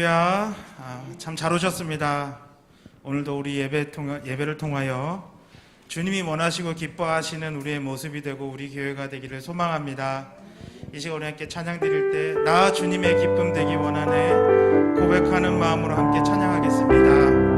할렐루야. 참 잘 오셨습니다. 오늘도 우리 예배를 통하여 주님이 원하시고 기뻐하시는 우리의 모습이 되고 우리 교회가 되기를 소망합니다. 이 시간 우리 함께 찬양 드릴 때 나 주님의 기쁨 되기 원하네 고백하는 마음으로 함께 찬양하겠습니다.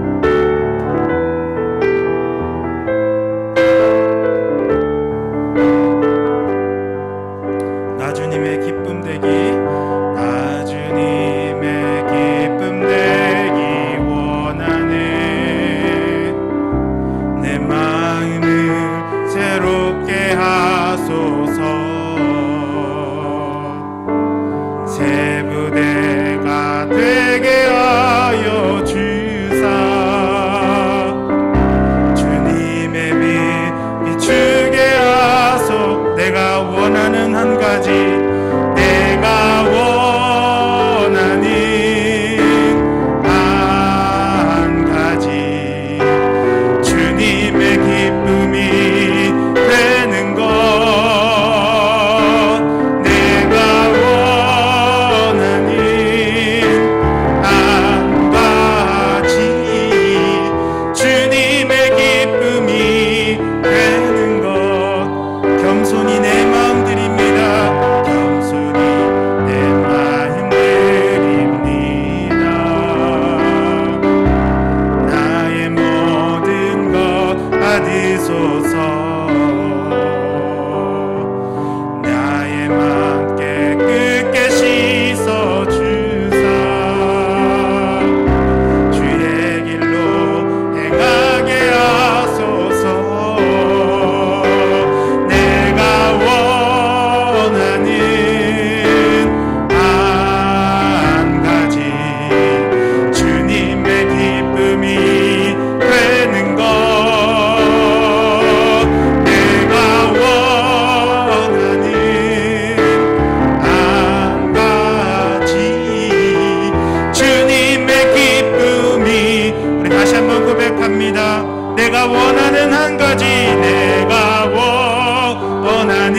내가 원하는 한 가지, 내가 원하는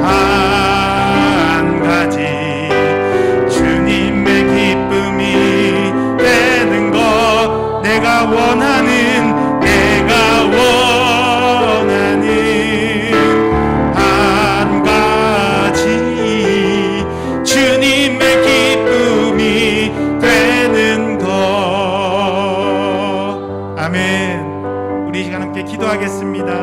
한 가지, 주님의 기쁨이 되는 것. 내가 원하는 한 가지, 주님의 기쁨이 되는 것. 아멘. 우리 이 시간 함께 기도하겠습니다.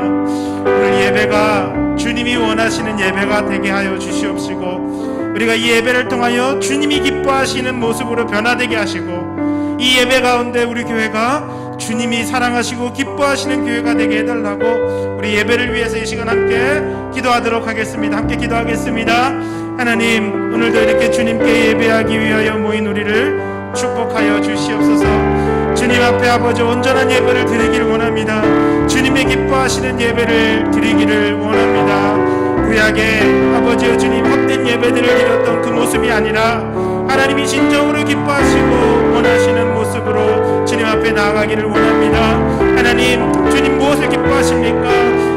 오늘 예배가 주님이 원하시는 예배가 되게 하여 주시옵시고, 우리가 이 예배를 통하여 주님이 기뻐하시는 모습으로 변화되게 하시고, 이 예배 가운데 우리 교회가 주님이 사랑하시고 기뻐하시는 교회가 되게 해달라고 우리 예배를 위해서 이 시간 함께 기도하도록 하겠습니다. 함께 기도하겠습니다. 하나님, 오늘도 이렇게 주님께 예배하기 위하여 모인 우리를 축복하여 주시옵소서. 주님 앞에 아버지 온전한 예배를 드리기를 원합니다. 주님의 기뻐하시는 예배를 드리기를 원합니다. 구약의 아버지여 주님 헛된 예배들을 드렸던 그 모습이 아니라 하나님이 진정으로 기뻐하시고 원하시는 모습으로 주님 앞에 나아가기를 원합니다. 하나님, 주님 무엇을 기뻐하십니까?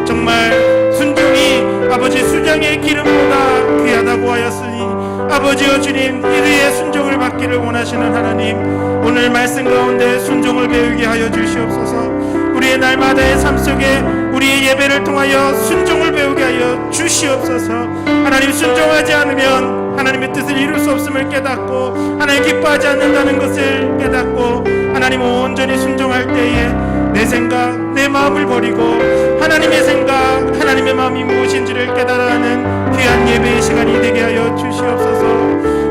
정말 순종이 아버지 수장의 기름보다 귀하다고 하였으니 아버지여 주님, 이르의 순종을 받기를 원하시는 하나님, 오늘 말씀 가운데 순종을 배우게 하여 주시옵소서. 우리의 날마다의 삶 속에 우리의 예배를 통하여 순종을 배우게 하여 주시옵소서. 하나님, 순종하지 않으면 하나님의 뜻을 이룰 수 없음을 깨닫고, 하나님 기뻐하지 않는다는 것을 깨닫고, 하나님 온전히 순종할 때에 내 생각, 내 마음을 버리고 하나님의 생각, 하나님의 마음이 무엇인지를 깨달아가는 귀한 예배의 시간이 되게 하여 주시옵소서.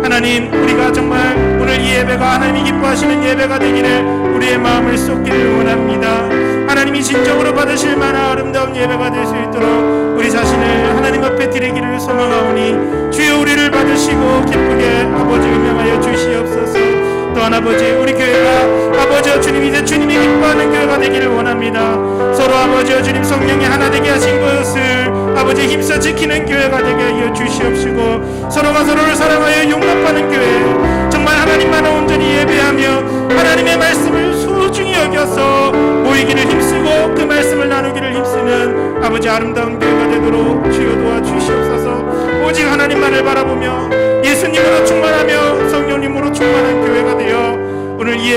하나님, 우리가 정말 오늘 이 예배가 하나님이 기뻐하시는 예배가 되기를 우리의 마음을 쏟기를 원합니다. 하나님이 진정으로 받으실 만한 아름다운 예배가 될 수 있도록 우리 자신을 하나님 앞에 드리기를 소망하오니 주여 우리를 받으시고 기쁘게 아버지 음명하여 주시옵소서. 또한 아버지, 우리 교회가 아버지와 주님 이제 주님이 기뻐하는 교회가 되기를 원합니다. 서로 아버지와 주님 성령이 하나 되게 하신 것을 아버지 힘써 지키는 교회가 되게 하여 주시옵시고, 서로가 서로를 사랑하여 용납하는 교회, 정말 하나님만 온전히 예배하며 하나님의 말씀을 소중히 여겨서 모이기를 힘쓰고 그 말씀을 나누기를 힘쓰는 아버지 아름다운 교회가 되도록 주여 도와주시옵소서. 오직 하나님만을 바라보며 예수님으로 충만하며 성령님으로 충만하며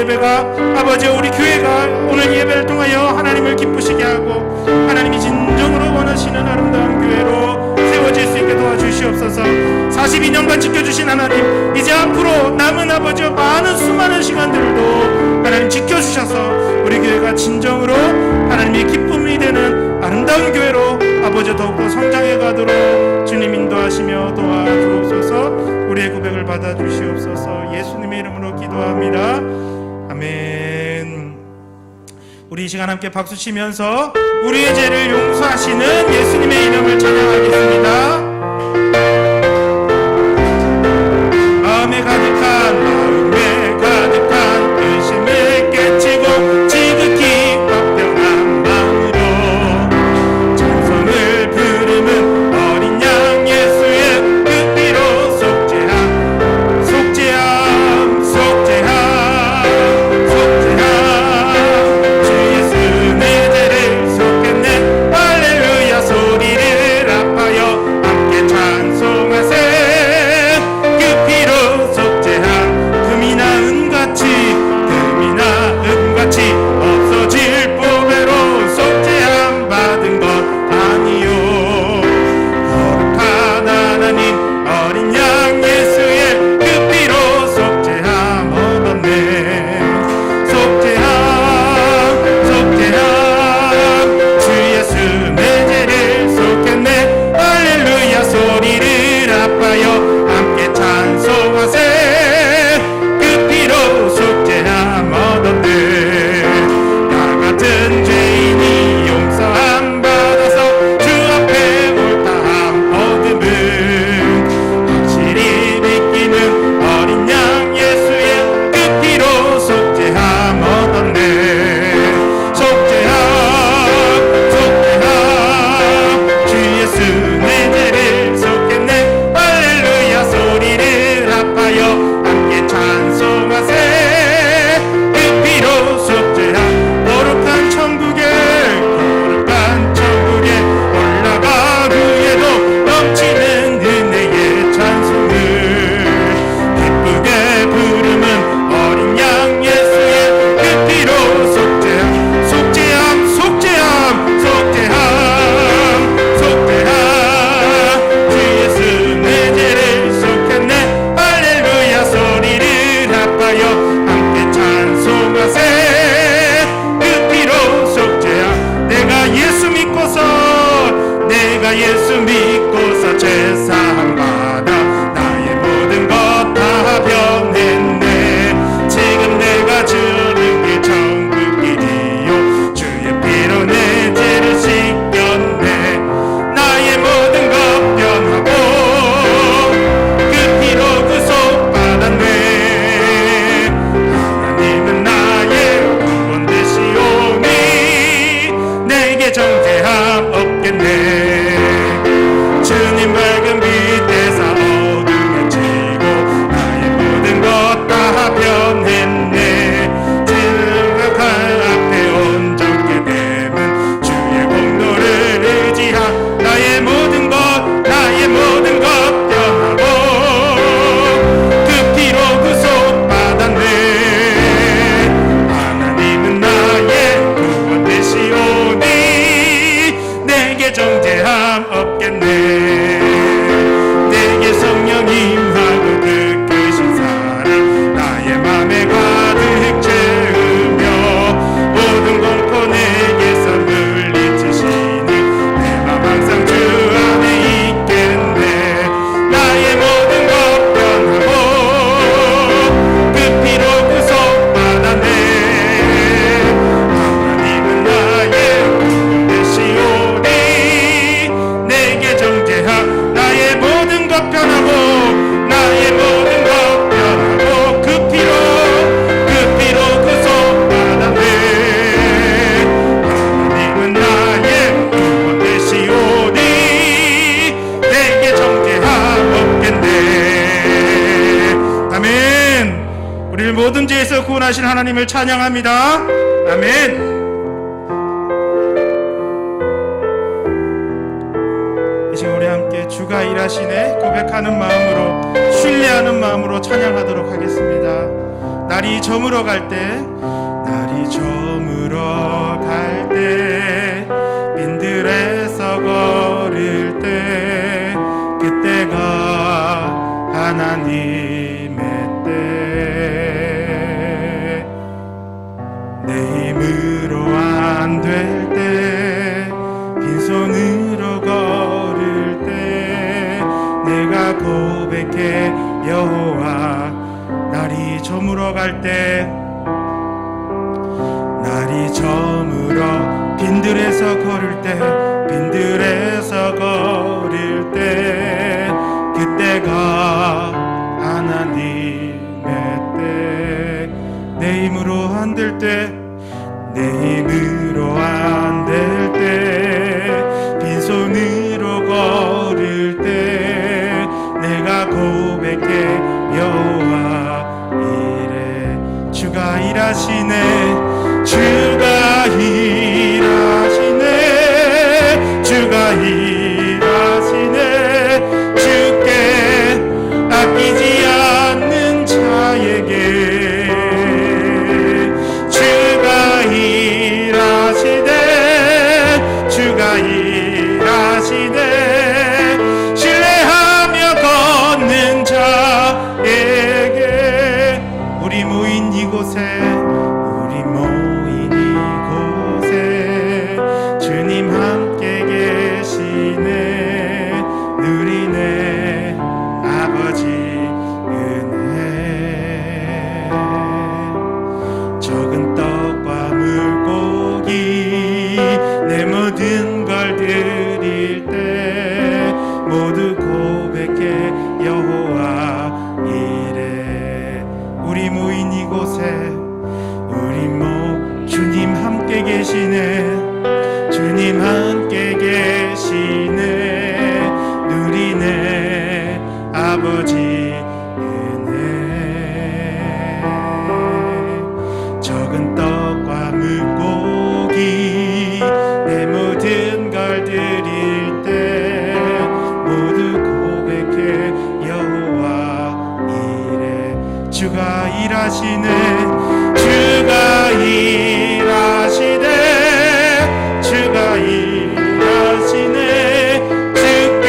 예배가 아버지 우리 교회가 오늘 예배를 통하여 하나님을 기쁘시게 하고 하나님이 진정으로 원하시는 아름다운 교회로 세워질 수 있게 도와주시옵소서. 42년간 지켜주신 하나님, 이제 앞으로 남은 아버지 많은 수많은 시간들도 하나님 지켜주셔서 우리 교회가 진정으로 하나님의 기쁨이 되는 아름다운 교회로 아버지 더욱더 성장해 가도록 주님 인도하시며 도와주옵소서. 우리의 고백을 받아주시옵소서. 예수님의 이름으로 기도합니다. 아멘. 우리 이 시간 함께 박수 치면서 우리의 죄를 용서하시는 예수님의 이름을 찬양하겠습니다. 마음에 가득한 의심을 깨치고 지극히 화평한 마음으로 찬송을 부르는 어린 양 예수의 그 피로 속죄함 주 예수 내 죄를 속했네. 할렐루야 소리를 합하여 함께 찬송하세. 그 피로 속죄함 금이나 은같이 없어질 보배로 속죄함 받은 것 아니요. 거룩한 하나님 어린 양 예수의 그 피로 속죄함 얻었네. 속죄함 주 예수 내 죄를 속했네. 할렐루야 소리를 합하여 함께 찬송하세. 그 피로 속죄함 얻었네. 나 같은 죄인이 용서함 받아서 주 앞에 옳다함 얻음은 확실히 믿기는 어린 양 예수의 그 피로 속죄함 얻었네. 속죄함 주 예수 내 죄를 속했네. 할렐루야 소리를 합하여 함께 찬송하세. 그 피로 속죄함 거룩한 천국에 올라가 후에도 넘치는 은혜의 찬송을 기쁘게 부르는 어린 양 예수의 그 피로 속죄함 주 예수 내 죄를 속했네. 할렐루야 소리를 합하여 함께 찬송하세. 그 피로 속죄함 내가 예수 믿고서 제사함 받아 나의 모든 것 다 변했네. 지금 내가 주는 게 천국이지요. 주의 피로 내 죄를 씻겼네. 나의 모든 것 변하고 그 피로 구속받았네. 하나님은 나의 구원 되시오니 내게 정죄함 없겠네. 주님 밝은 빛에서 어둠을 치고 나의 모든 것 다 변했네. 지금 앞에 온전케 됨은 주의 공로를 의지한 나의 모든 것 변하고 그 피로 구속받았네. 하나님은 나의 구원 되시오니 내게 정죄함 없겠네. 내게 성령 임하고 그 크신 사랑 나의 맘에 가득 채우며 모든 공포 내게서 물리치시니 내 맘 항상 주 안에 있겠네. 나의 모든 것 변하고 그 피로 구속받았네. 하나님은 나의 구원 되시오니 내게 정죄함 나의 모든 것 변하고 나의 모든 것 변하고 그 피로 구속받았네. 하나님은 나의 구원 되시오니 내게 정죄함 없겠네. 아멘. 우리를 모든 죄에서 구원하신 하나님을 찬양합니다. 아멘. 이제 우리 함께 주가 일하시네 고백하는 마음으로 신뢰하는 마음으로 찬양하도록 하겠습니다. 날이 저물어 갈 때, 날이 저물어 갈 때, 빈들에서 걸을 때, 그때가 하나님의 때. 내 힘으로 안 될 때, 빈손으로 걸을 때, 내가 고백해 여호와. 날이 저물어 갈 때, 날이 저물어 빈들에서 걸을 때, 빈들에서 걸을 때, 그때가 하나님의 때. 내 힘으로 안 될 때, 내 힘으로 안 될 때, 빈손으로 걸을 때, 내가 고백해 여호와 이래. 주가 일하시네, 주가 일하시네, 주가 일하시네. 주께 아끼지 않는 자에게 주가 일하시네, 주가 일하시네. 신뢰하며 걷는 자에게. 우리 모인 이곳에, 우리 모인 이곳에 주님 함께 계시네. 누리네 아버지 은혜. 적은 떡과 물고기 내 모든 걸 드릴 때, 모두 고백해 여호와 이래. 우리 모인 이곳에, 우리 주님 함께 계시네, 주님 함께 계시네. 누리네 아버지 은혜. 적은 떡과 물고기 내 모든 걸 드릴 때, 모두 고백해 여호와 이래. 주가 일하시네, 주가 일하시네, 주가 일하시네. 주께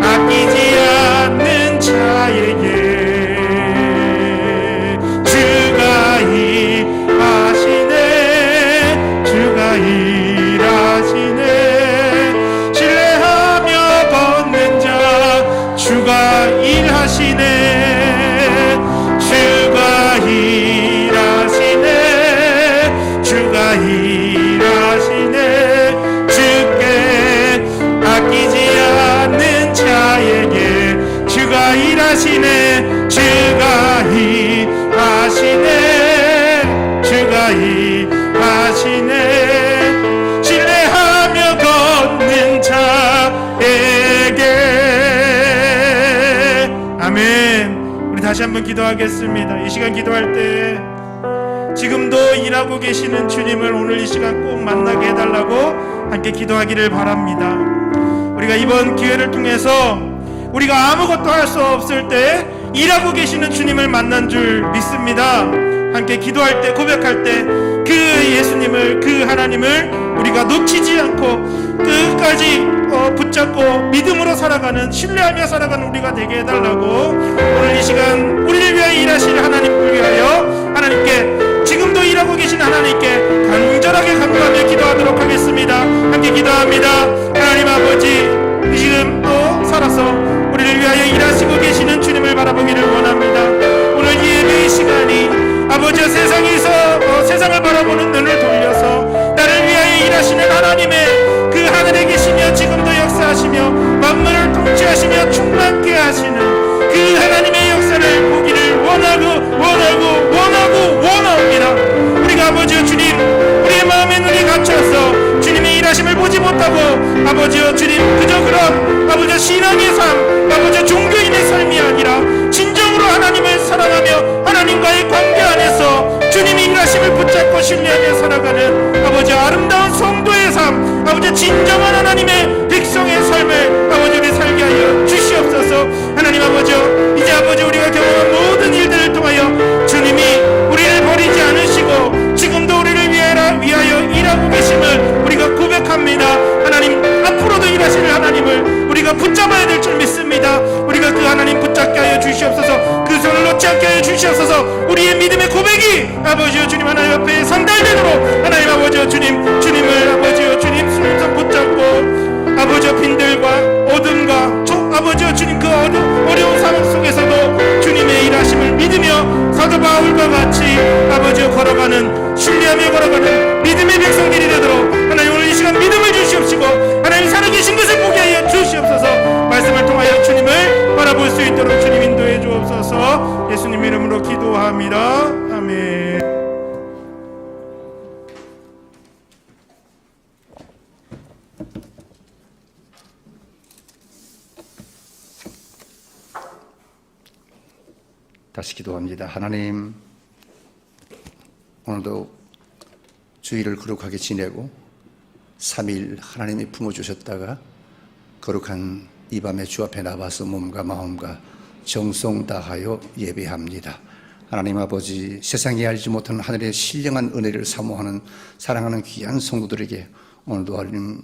아끼지 않는 자에게 주가 일하시네, 주가 일하시네. 신뢰하며 걷는 자, 주가 일하시네, 주가 일하시네, 주가 일하시네. 주께 아끼지 않는 자에게 주가 일하시네, 주가 일하시네, 주가 일하시네. 신뢰하며 걷는 자에게. 아멘. 우리 다시 한번 기도하겠습니다. 이 시간 기도할 때 지금도 일하고 계시는 주님을 오늘 이 시간 꼭 만나게 해달라고 함께 기도하기를 바랍니다. 우리가 이번 기회를 통해서 우리가 아무것도 할 수 없을 때 일하고 계시는 주님을 만난 줄 믿습니다. 함께 기도할 때, 고백할 때 그 예수님을, 그 하나님을 우리가 놓치지 않고 끝까지 붙잡고 믿음으로 살아가는, 신뢰하며 살아가는 우리가 되게 해달라고 오늘 이 시간 우리를 위하여 일하실 하나님을 위하여 하나님께, 지금도 일하고 계신 하나님께 간절하게 간구하며 기도하도록 하겠습니다. 함께 기도합니다. 하나님 아버지, 지금 또 살아서 우리를 위하여 일하시고 계시는 주님을 바라보기를 원합니다. 오늘 이 예배의 시간이 아버지와 세상에서 세상을 바라보는 눈을 돌려서 나를 위하여 일하시는 하나님의 그 하늘에 계시며 지금도 역사하시며 만물을 통치하시며 충만케 하시는 그 하나님의 역사를 보기를 원합니다. 우리가 아버지와 주님, 우리의 마음의 눈이 갇혀서 주님의 일하심을 보지 못하고 아버지와 주님, 그저 그런 아버지와 신앙의 삶, 아버지와 종교인의 삶이 아니라 진정으로 하나님을 사랑하며 하나님과의 관계 안에서 주님이 일하심을 붙잡고 신뢰하며 살아가는 아버지와 아름다운 성도의 삶, 아버지와 진정한 하나님의 백성의 삶을 아버지 우리 살게 하여 주시옵소서. 하나님 아버지여, 이제 아버지 우리가 경험한 모든 일들을 통하여 주님이 함께하여 주시옵소서. 우리의 믿음의 고백이 아버지여 주님 하나님 앞에 상달되도록 하나님 아버지여 주님을 아버지여 주님 손 붙잡고 아버지여 빈들과 어둠과 아버지여 주님 그 어려운 상황 속에서도 주님의 일하심을 믿으며 사도 바울과 같이 아버지여 걸어가는 신뢰하며 걸어가는 믿음의 백성들이 되도록 하나님 오늘 이 시간 믿음을 주시옵시고 하나님 살아계신 것을 보게 하여 주시옵소서. 말씀을 통하여 주님을 바라볼 수 있도록 주님 인도해 주옵소서. 예수님 이름으로 기도합니다. 아멘. 다시 기도합니다. 하나님, 오늘도 주일을 거룩하게 지내고 3일 하나님이 품어주셨다가 거룩한 이 밤에 주 앞에 나와서 몸과 마음과 정성 다하여 예배합니다. 하나님 아버지, 세상이 알지 못하는 하늘의 신령한 은혜를 사모하는 사랑하는 귀한 성도들에게 오늘도 하나님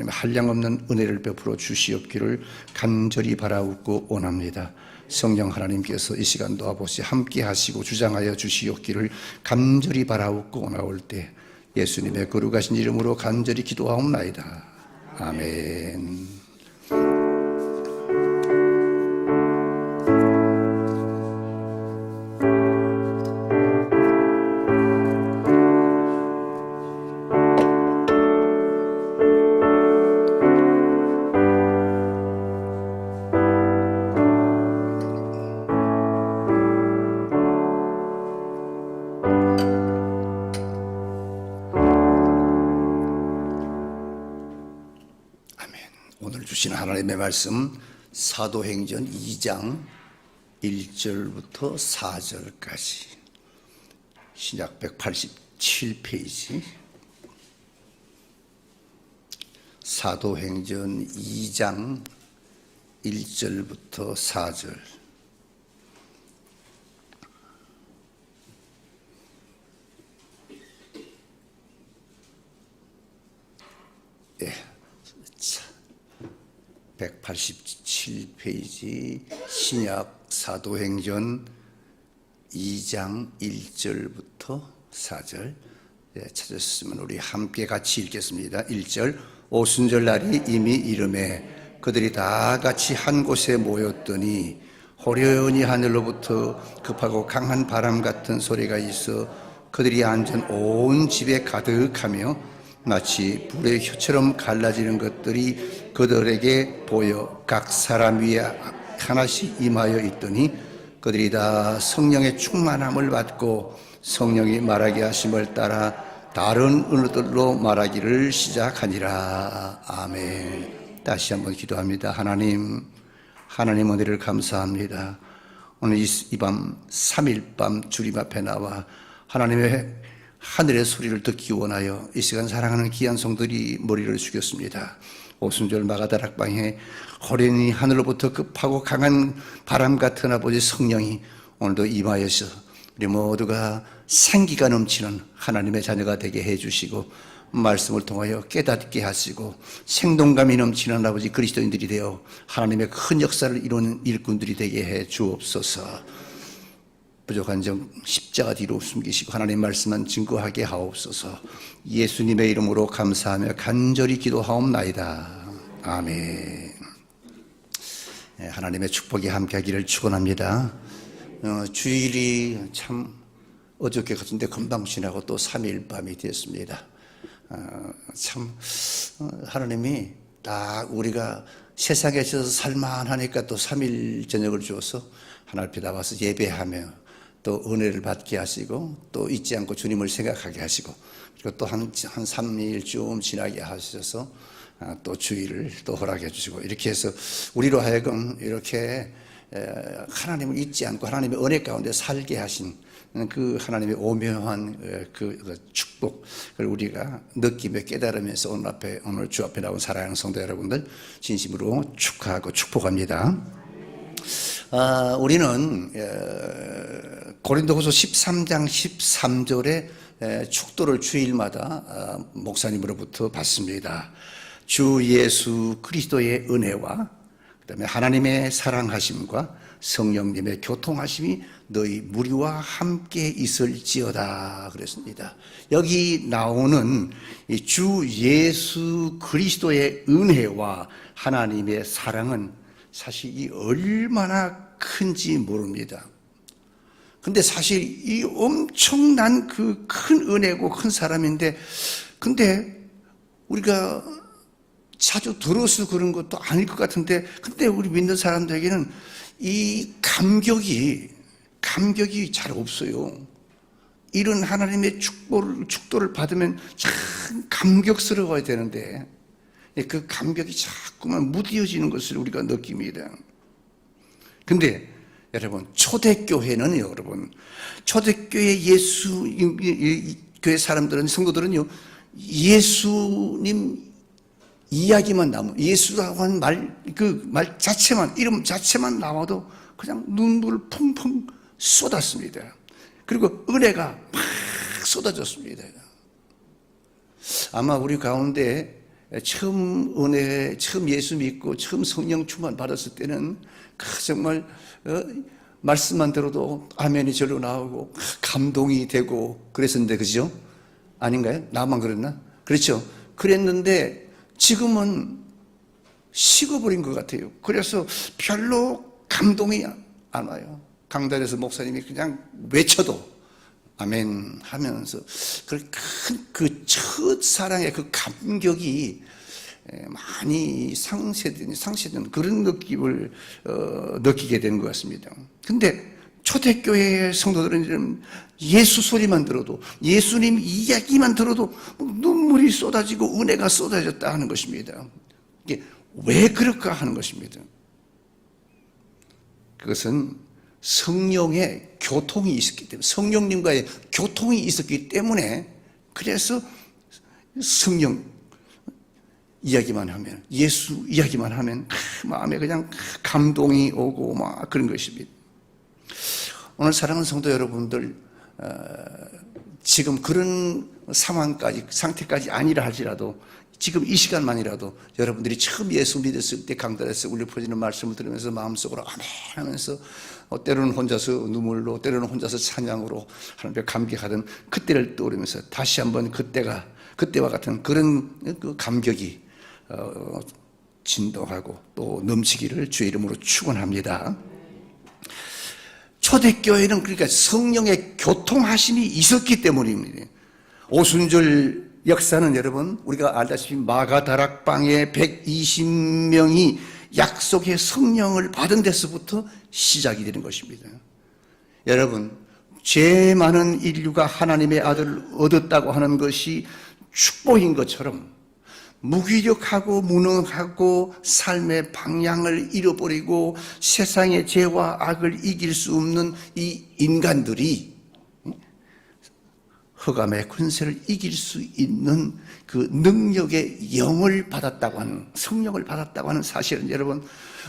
한량없는 은혜를 베풀어 주시옵기를 간절히 바라옵고 원합니다. 성령 하나님께서 이 시간도 아버지 함께 하시고 주장하여 주시옵기를 간절히 바라옵고 원하올 때 예수님의 거룩하신 이름으로 간절히 기도하옵나이다. 아멘. 오늘 주신 하나님의 말씀 사도행전 2장 1절부터 4절까지 신약 187페이지 사도행전 2장 1절부터 4절 예. 187페이지 신약 사도행전 2장 1절부터 4절 찾았으면 우리 함께 같이 읽겠습니다. 1절 오순절 날이 이미 이름에 그들이 다 같이 한 곳에 모였더니 호련히 하늘로부터 급하고 강한 바람 같은 소리가 있어 그들이 앉은 온 집에 가득하며 마치 불의 혀처럼 갈라지는 것들이 그들에게 보여 각 사람 위에 하나씩 임하여 있더니 그들이 다 성령의 충만함을 받고 성령이 말하게 하심을 따라 다른 언어들로 말하기를 시작하니라. 아멘. 다시 한번 기도합니다. 하나님 은혜를 감사합니다. 오늘 이 밤 3일 밤 주님 앞에 나와 하나님의 하늘의 소리를 듣기 원하여 이 시간 사랑하는 귀한 성들이 머리를 숙였습니다. 오순절 마가다락방에 호련히 하늘로부터 급하고 강한 바람 같은 아버지 성령이 오늘도 임하여서 우리 모두가 생기가 넘치는 하나님의 자녀가 되게 해주시고 말씀을 통하여 깨닫게 하시고 생동감이 넘치는 아버지 그리스도인들이 되어 하나님의 큰 역사를 이루는 일꾼들이 되게 해 주옵소서. 부족한 점 십자가 뒤로 숨기시고 하나님 말씀만 증거하게 하옵소서. 예수님의 이름으로 감사하며 간절히 기도하옵나이다. 아멘. 하나님의 축복이 함께하기를 축원합니다. 주일이 참 어저께 같은데 금방 지나고 또 3일 밤이 됐습니다. 참 하나님이 딱 우리가 세상에 있어서 살만하니까 또 3일 저녁을 주어서 하나님 앞에 나와서 예배하며 또 은혜를 받게 하시고 또 잊지 않고 주님을 생각하게 하시고 그리고 또 한 3일쯤 지나게 하셔서 또 주일을 또 허락해 주시고 이렇게 해서 우리로 하여금 이렇게 하나님을 잊지 않고 하나님의 은혜 가운데 살게 하신 그 하나님의 오묘한 그 축복을 우리가 느끼며 깨달으면서 오늘 주 앞에 나온 사랑하는 성도 여러분들 진심으로 축하하고 축복합니다. 우리는 고린도후서 13장 13절에 축도를 주일마다 목사님으로부터 받습니다. 주 예수 그리스도의 은혜와 그다음에 하나님의 사랑하심과 성령님의 교통하심이 너희 무리와 함께 있을지어다 그랬습니다. 여기 나오는 이 주 예수 그리스도의 은혜와 하나님의 사랑은 사실 이 얼마나 큰지 모릅니다. 근데 사실 이 엄청난 그 큰 은혜고 큰 사람인데, 근데 우리가 자주 들어서 그런 것도 아닐 것 같은데, 근데 우리 믿는 사람들에게는 이 감격이 잘 없어요. 이런 하나님의 축도를 받으면 참 감격스러워야 되는데, 그 감격이 자꾸만 무뎌지는 것을 우리가 느낍니다. 근데 여러분, 초대교회는요, 여러분, 초대교회 교회 사람들은, 성도들은요, 예수님 이야기만 나오면, 예수라고 하는 말 자체만, 이름 자체만 나와도 그냥 눈물을 펑펑 쏟았습니다. 그리고 은혜가 막 쏟아졌습니다. 아마 우리 가운데 처음 예수 믿고 처음 성령 충만 받았을 때는 정말 말씀만 들어도 아멘이 절로 나오고 감동이 되고 그랬었는데, 그죠? 아닌가요? 나만 그랬나? 그렇죠. 그랬는데 지금은 식어버린 것 같아요. 그래서 별로 감동이 안 와요. 강단에서 목사님이 그냥 외쳐도 아멘 하면서 그 첫사랑의 그 감격이 많이 상쇄된 그런 느낌을 느끼게 되는 것 같습니다. 근데 초대교회 성도들은 예수 소리만 들어도, 예수님 이야기만 들어도 눈물이 쏟아지고 은혜가 쏟아졌다 하는 것입니다. 이게 왜 그럴까 하는 것입니다. 그것은 성령의 교통이 있었기 때문에, 성령님과의 교통이 있었기 때문에, 그래서 성령 이야기만 하면, 예수 이야기만 하면 마음에 그냥 감동이 오고 막 그런 것입니다. 오늘 사랑하는 성도 여러분들, 지금 그런 상태까지 아니라 할지라도, 지금 이 시간만이라도 여러분들이 처음 예수 믿었을 때 강단에서 울려 퍼지는 말씀을 들으면서 마음속으로 아멘 하면서, 때로는 혼자서 눈물로, 때로는 혼자서 찬양으로 하나님께 감격하던 그때를 떠오르면서 다시 한번 그때와 같은 그런 그 감격이 진동하고 또 넘치기를 주의 이름으로 축원합니다. 초대교회는 그러니까 성령의 교통하심이 있었기 때문입니다. 오순절 역사는 여러분, 우리가 알다시피 마가다락방에 120명이 약속의 성령을 받은 데서부터 시작이 되는 것입니다. 여러분, 죄 많은 인류가 하나님의 아들을 얻었다고 하는 것이 축복인 것처럼, 무기력하고 무능하고 삶의 방향을 잃어버리고 세상의 죄와 악을 이길 수 없는 이 인간들이 흑암의 권세를 이길 수 있는 그 능력의 영을 받았다고 하는, 성령을 받았다고 하는 사실은 여러분,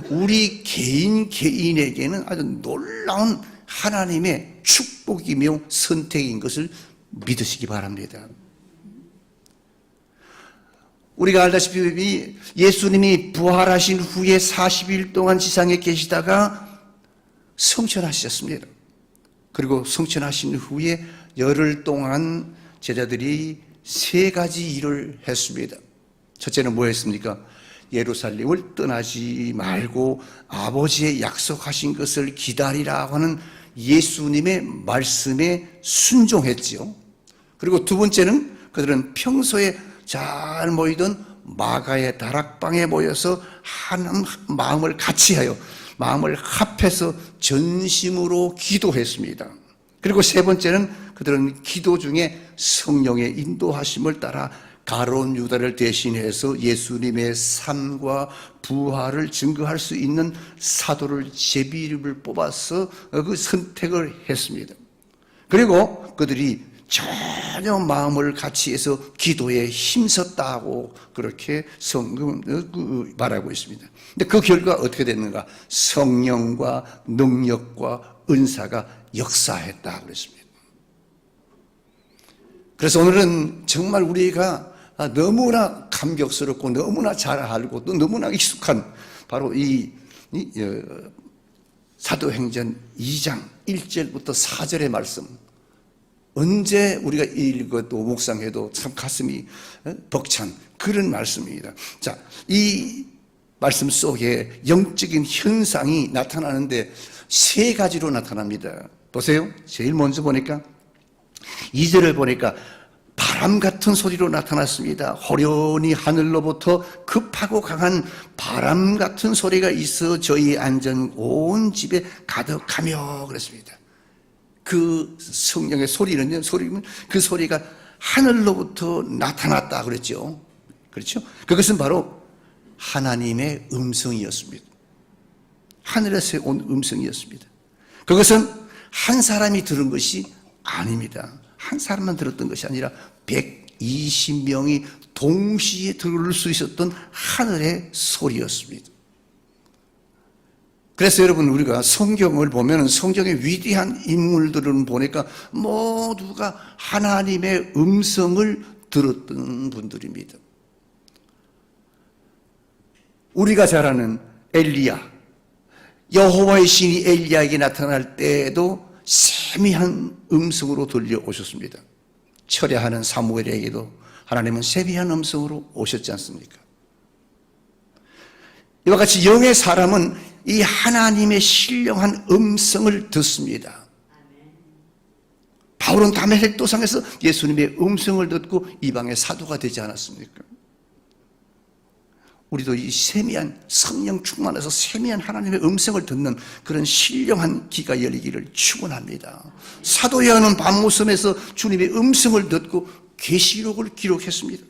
우리 개인에게는 아주 놀라운 하나님의 축복이며 선택인 것을 믿으시기 바랍니다. 우리가 알다시피 예수님이 부활하신 후에 40일 동안 지상에 계시다가 성천하셨습니다. 그리고 성천하신 후에 열흘 동안 제자들이 3가지 일을 했습니다. 첫째는 뭐 했습니까? 예루살렘을 떠나지 말고 아버지의 약속하신 것을 기다리라 하는 예수님의 말씀에 순종했지요. 그리고 두 번째는 그들은 평소에 잘 모이던 마가의 다락방에 모여서 한 마음을 같이하여, 마음을 합해서 전심으로 기도했습니다. 그리고 세 번째는 그들은 기도 중에 성령의 인도하심을 따라 가룟 유다를 대신해서 예수님의 삶과 부활을 증거할 수 있는 사도를 제비를 뽑아서 그 선택을 했습니다. 그리고 그들이 전혀 마음을 같이 해서 기도에 힘썼다고 그렇게 말하고 있습니다. 근데 그 결과 어떻게 됐는가? 성령과 능력과 은사가 역사했다 그랬습니다. 그래서 오늘은 정말 우리가 너무나 감격스럽고 너무나 잘 알고 또 너무나 익숙한 바로 이 사도행전 2장 1절부터 4절의 말씀, 언제 우리가 읽어도 묵상해도 참 가슴이 벅찬 그런 말씀입니다. 자, 이 말씀 속에 영적인 현상이 나타나는데 세 가지로 나타납니다. 보세요. 제일 먼저 보니까 2절을 보니까 바람 같은 소리로 나타났습니다. 호련히 하늘로부터 급하고 강한 바람 같은 소리가 있어 저희 앉은 온 집에 가득하며 그랬습니다. 그 성령의 소리는요, 그 소리가 하늘로부터 나타났다 그랬죠. 그렇죠? 그것은 바로 하나님의 음성이었습니다. 하늘에서 온 음성이었습니다. 그것은 한 사람이 들은 것이 아닙니다. 한 사람만 들었던 것이 아니라 120명이 동시에 들을 수 있었던 하늘의 소리였습니다. 그래서 여러분, 우리가 성경을 보면 성경의 위대한 인물들은 보니까 모두가 하나님의 음성을 들었던 분들입니다. 우리가 잘 아는 엘리야, 여호와의 신이 엘리야에게 나타날 때에도 세미한 음성으로 들려오셨습니다. 철야하는 사무엘에게도 하나님은 세미한 음성으로 오셨지 않습니까? 이와 같이 영의 사람은 이 하나님의 신령한 음성을 듣습니다. 바울은 다메섹 도상에서 예수님의 음성을 듣고 이방의 사도가 되지 않았습니까? 우리도 이 세미한 성령 충만해서 세미한 하나님의 음성을 듣는 그런 신령한 귀가 열리기를 축원합니다. 사도 요한은 밤모섬에서 주님의 음성을 듣고 계시록을 기록했습니다.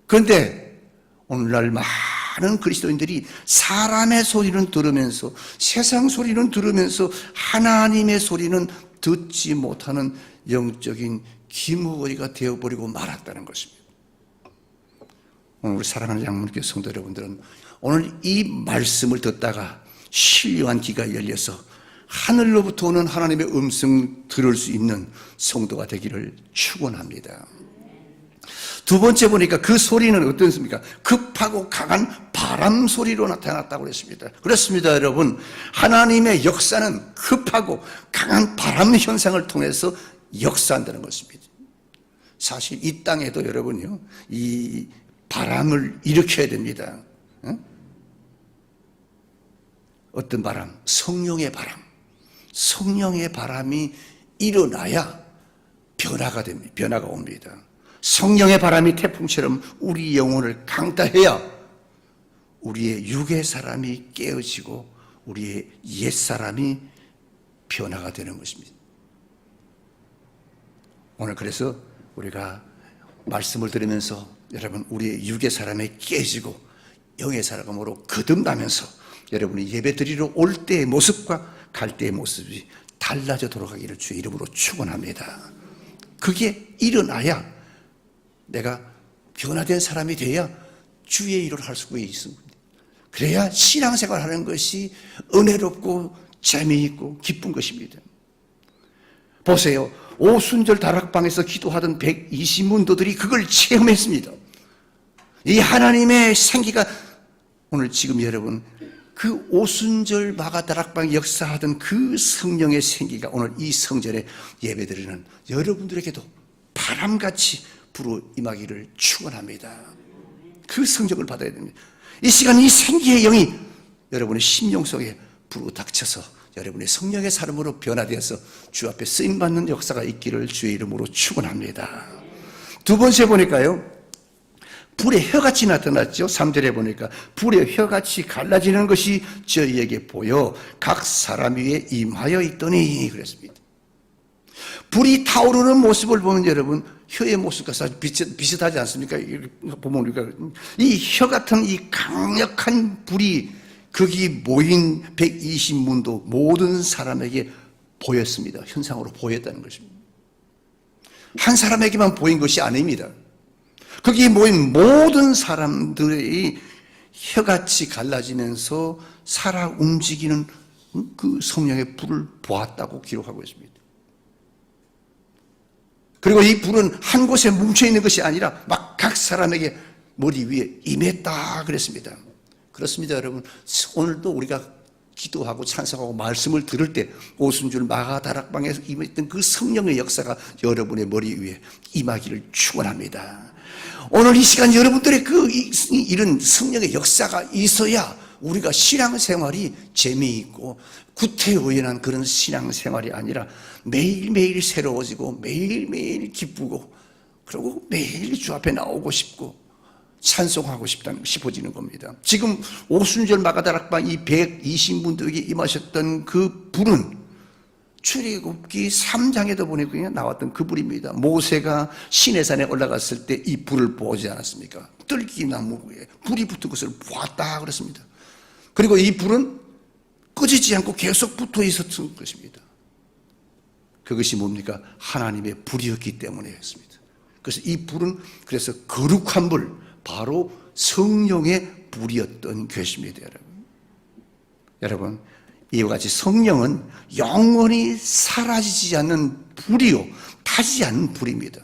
그런데 오늘날 많은 그리스도인들이 사람의 소리는 들으면서, 세상 소리는 들으면서 하나님의 소리는 듣지 못하는 영적인 기무거리가 되어버리고 말았다는 것입니다. 오늘 우리 사랑하는 양문교 성도 여러분들은 오늘 이 말씀을 듣다가 신령한 귀가 열려서 하늘로부터 오는 하나님의 음성 들을 수 있는 성도가 되기를 축원합니다. 두 번째 보니까 그 소리는 어떻습니까? 급하고 강한 바람 소리로 나타났다고 그랬습니다. 그렇습니다, 여러분. 하나님의 역사는 급하고 강한 바람 현상을 통해서 역사한다는 것입니다. 사실 이 땅에도 여러분요, 이 바람을 일으켜야 됩니다. 어떤 바람? 성령의 바람. 성령의 바람이 일어나야 변화가 됩니다. 변화가 옵니다. 성령의 바람이 태풍처럼 우리 영혼을 강타해야 우리의 육의 사람이 깨어지고 우리의 옛사람이 변화가 되는 것입니다. 오늘 그래서 우리가 말씀을 들으면서 여러분, 우리의 육의 사람이 깨지고 영의 사람으로 거듭나면서 여러분이 예배 드리러 올 때의 모습과 갈 때의 모습이 달라져 돌아가기를 주의 이름으로 축원합니다. 그게 일어나야 내가 변화된 사람이 돼야 주의 일을 할 수가 있습니다. 그래야 신앙생활 하는 것이 은혜롭고 재미있고 기쁜 것입니다. 보세요. 오순절 다락방에서 기도하던 120문도들이 그걸 체험했습니다. 이 하나님의 생기가 오늘 지금 여러분, 그 오순절 마가 다락방 역사하던 그 성령의 생기가 오늘 이 성전에 예배드리는 여러분들에게도 바람같이 불어 임하기를 축원합니다. 그 성적을 받아야 됩니다. 이 시간 이 생기의 영이 여러분의 심령 속에 불어 닥쳐서 여러분의 성령의 사람으로 변화되어서 주 앞에 쓰임받는 역사가 있기를 주의 이름으로 축원합니다. 두 번째 보니까요, 불의 혀같이 나타났죠. 3절에 보니까 불의 혀같이 갈라지는 것이 저희에게 보여 각 사람 위에 임하여 있더니 그랬습니다. 불이 타오르는 모습을 보면 여러분, 혀의 모습과 사실 비슷하지 않습니까? 보면 우리가 이 혀 같은 이 강력한 불이 거기 모인 120문도 모든 사람에게 보였습니다. 현상으로 보였다는 것입니다. 한 사람에게만 보인 것이 아닙니다. 거기 모인 모든 사람들의 혀같이 갈라지면서 살아 움직이는 그 성령의 불을 보았다고 기록하고 있습니다. 그리고 이 불은 한 곳에 뭉쳐있는 것이 아니라 막 각 사람에게 머리 위에 임했다 그랬습니다. 그렇습니다, 여러분. 오늘도 우리가 기도하고 찬송하고 말씀을 들을 때 오순절 마가다락방에서 임했던 그 성령의 역사가 여러분의 머리 위에 임하기를 축원합니다. 오늘 이 시간 여러분들의 이런 성령의 역사가 있어야 우리가 신앙생활이 재미있고 구태의연한 그런 신앙생활이 아니라 매일매일 새로워지고 매일매일 기쁘고 그리고 매일 주 앞에 나오고 싶고 찬송하고 싶어지는 겁니다. 지금 오순절 마가다락방 이 120분들에게 임하셨던 그 불은 출애굽기 3장에도 보니까 나왔던 그 불입니다. 모세가 시내산에 올라갔을 때 이 불을 보지 않았습니까? 뜰기나무에 불이 붙은 것을 보았다 그랬습니다. 그리고 이 불은 꺼지지 않고 계속 붙어 있었던 것입니다. 그것이 뭡니까? 하나님의 불이었기 때문이었습니다. 그래서 이 불은 그래서 거룩한 불, 바로 성령의 불이었던 것입니다. 여러분, 이와 같이 성령은 영원히 사라지지 않는 불이요, 타지 않는 불입니다.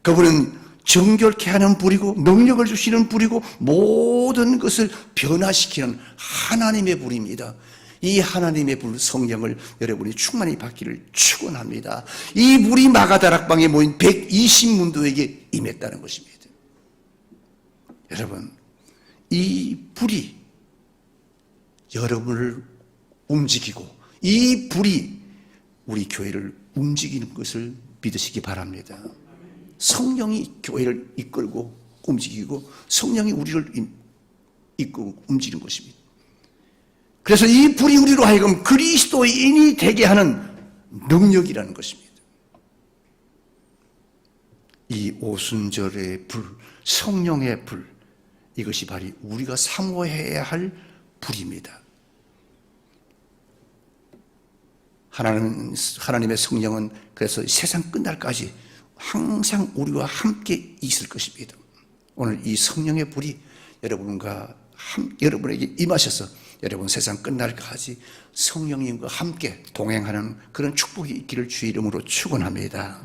그분은 정결케 하는 불이고 능력을 주시는 불이고 모든 것을 변화시키는 하나님의 불입니다. 이 하나님의 불 성령을 여러분이 충만히 받기를 축원합니다. 이 불이 마가다락방에 모인 120문도에게 임했다는 것입니다. 여러분, 이 불이 여러분을 움직이고 이 불이 우리 교회를 움직이는 것을 믿으시기 바랍니다. 성령이 교회를 이끌고 움직이고 성령이 우리를 이끌고 움직이는 것입니다. 그래서 이 불이 우리로 하여금 그리스도인이 되게 하는 능력이라는 것입니다. 이 오순절의 불, 성령의 불, 이것이 바로 우리가 사모해야 할 불입니다. 하나님의 성령은 그래서 세상 끝날까지 항상 우리와 함께 있을 것입니다. 오늘 이 성령의 불이 여러분에게 임하셔서 여러분 세상 끝날까지 성령님과 함께 동행하는 그런 축복이 있기를 주의 이름으로 축원합니다.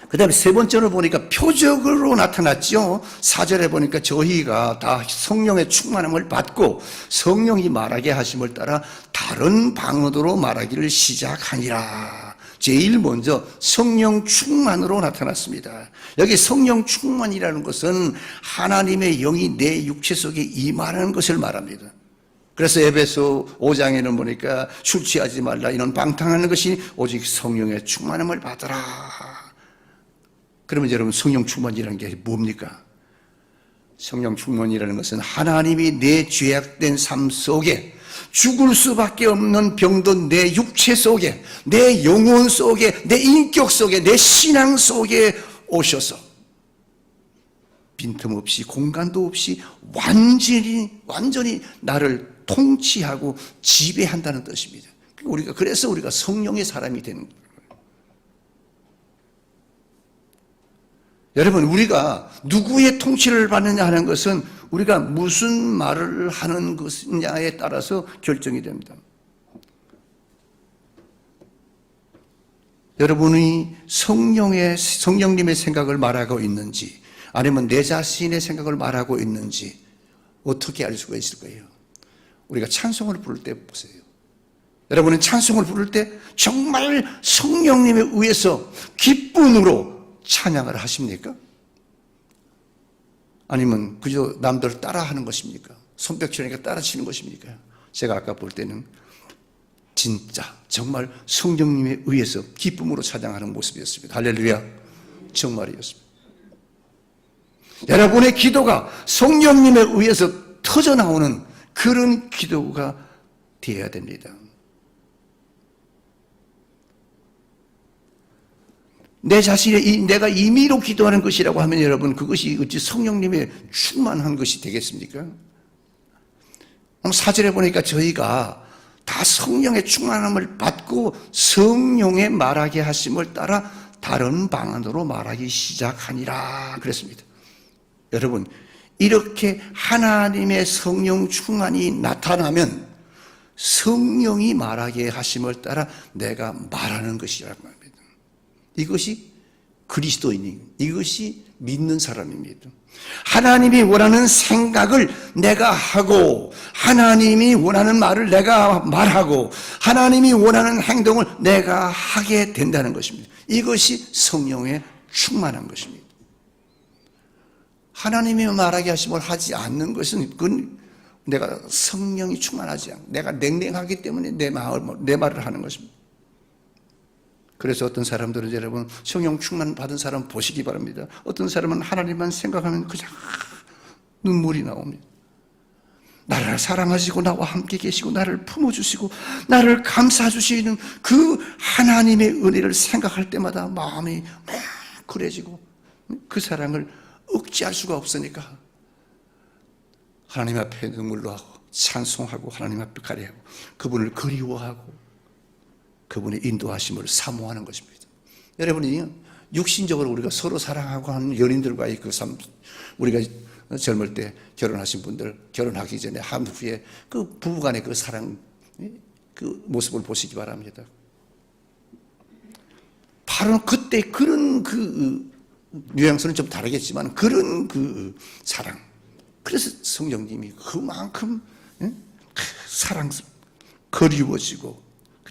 그 다음에 세 번째로 보니까 표적으로 나타났죠. 4절에 보니까 저희가 다 성령의 충만함을 받고 성령이 말하게 하심을 따라 다른 방언으로 말하기를 시작하니라. 제일 먼저 성령 충만으로 나타났습니다. 여기 성령 충만이라는 것은 하나님의 영이 내 육체 속에 임하는 것을 말합니다. 그래서 에베소 5장에는 보니까 술 취하지 말라, 이런 방탕하는 것이 오직 성령의 충만함을 받으라. 그러면 여러분, 성령 충만이라는 게 뭡니까? 성령 충만이라는 것은 하나님이 내 죄악된 삶 속에 죽을 수밖에 없는 병든 내 육체 속에, 내 영혼 속에, 내 인격 속에, 내 신앙 속에 오셔서 빈틈없이 공간도 없이 완전히 나를 통치하고 지배한다는 뜻입니다. 그래서 우리가 성령의 사람이 되는 거예요. 여러분, 우리가 누구의 통치를 받느냐 하는 것은 우리가 무슨 말을 하는 것이냐에 따라서 결정이 됩니다. 여러분이 성령님의 생각을 말하고 있는지 아니면 내 자신의 생각을 말하고 있는지 어떻게 알 수가 있을 거예요? 우리가 찬송을 부를 때 보세요. 여러분은 찬송을 부를 때 정말 성령님에 의해서 기쁨으로 찬양을 하십니까? 아니면 그저 남들 따라하는 것입니까? 손뼉치니까 따라치는 것입니까? 제가 아까 볼 때는 진짜 정말 성령님에 의해서 기쁨으로 찬양하는 모습이었습니다. 할렐루야. 정말이었습니다. 여러분의 기도가 성령님에 의해서 터져나오는 그런 기도가 되어야 됩니다. 내 자신의 내가 임의로 기도하는 것이라고 하면 여러분, 그것이 어찌 성령님의 충만한 것이 되겠습니까? 4절에 보니까 저희가 다 성령의 충만함을 받고 성령의 말하게 하심을 따라 다른 방언으로 말하기 시작하니라 그랬습니다. 여러분, 이렇게 하나님의 성령 충만이 나타나면 성령이 말하게 하심을 따라 내가 말하는 것이라고 합니다. 이것이 그리스도인이 이것이 믿는 사람입니다. 하나님이 원하는 생각을 내가 하고 하나님이 원하는 말을 내가 말하고 하나님이 원하는 행동을 내가 하게 된다는 것입니다. 이것이 성령에 충만한 것입니다. 하나님이 말하게 하심을 하지 않는 것은 그건 내가 성령이 충만하지 않고 내가 냉랭하기 때문에 내 말을 하는 것입니다. 그래서 어떤 사람들은 여러분 성령 충만 받은 사람 보시기 바랍니다. 어떤 사람은 하나님만 생각하면 그냥 눈물이 나옵니다. 나를 사랑하시고 나와 함께 계시고 나를 품어주시고 나를 감싸주시는 그 하나님의 은혜를 생각할 때마다 마음이 뭉클해지고 그 사랑을 억제할 수가 없으니까 하나님 앞에 눈물로 하고 찬송하고 하나님 앞에 가려하고 그분을 그리워하고 그분의 인도하심을 사모하는 것입니다. 여러분이 육신적으로 우리가 서로 사랑하고 하는 연인들과의 그 삶, 우리가 젊을 때 결혼하신 분들 결혼하기 전에 한 후에 그 부부간의 그 사랑 그 모습을 보시기 바랍니다. 바로 그때 그런 그 뉘앙스는 좀 다르겠지만 그런 그 사랑. 그래서 성령님이 그만큼 사랑 그리워지고